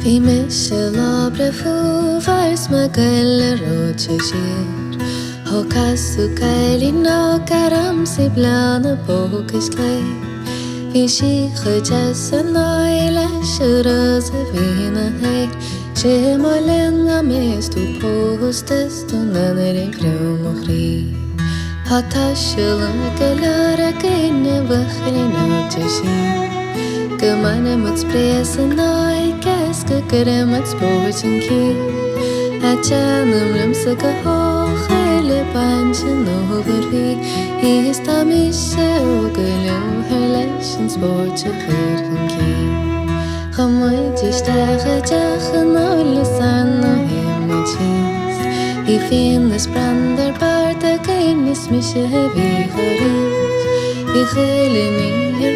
Bhí me se lábre fúhars me gaile róte sír Thó casú cailí ná garam si bleana bógus lé Bhí si chuide san náile se ras a bhína héid sé má lin a més tú póstas tú nanar i grúmach rí Tá taisiúla go lear a gine bachilí náte sír Go mana mat spres an náid ges go gure mat sport an cí A tjanam limsa go hóchaile baint an ógur bhí Ís tá mi se ó go leothar leis an sport a chur an cí Chamuid isteach a deach an ólas an ó himma tíos Bhí fin is brandar bard a gainis mi se bhí choríos Bhí chuile ní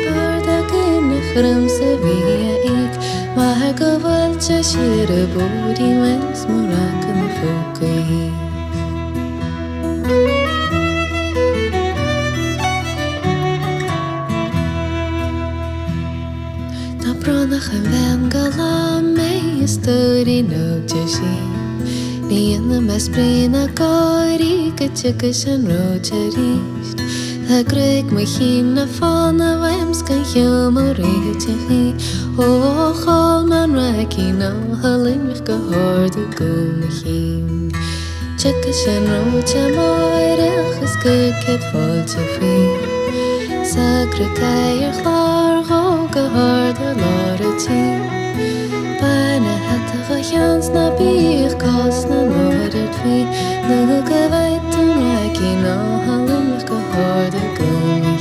bard a gainis chrum sa bhí a ig Mar go bhailte siar a bódí wens mórach an fóca hí Tá bránach an bhean go lá mé is tóirí nóte sí Ní anna mes brín a gáirí go tuchas an róte ríist Tá greig mu chin na fána bhaims gan cheom ó réite chi Ó cháil man rací ná halin go háda go na chin Tuchas an róte máireach is go ced fáilte fí Sagra cair chlár go háda lára tí Baina hatach a cheans na bích cás na náirid fí Nu go bhaid an rací ná halin go háda go na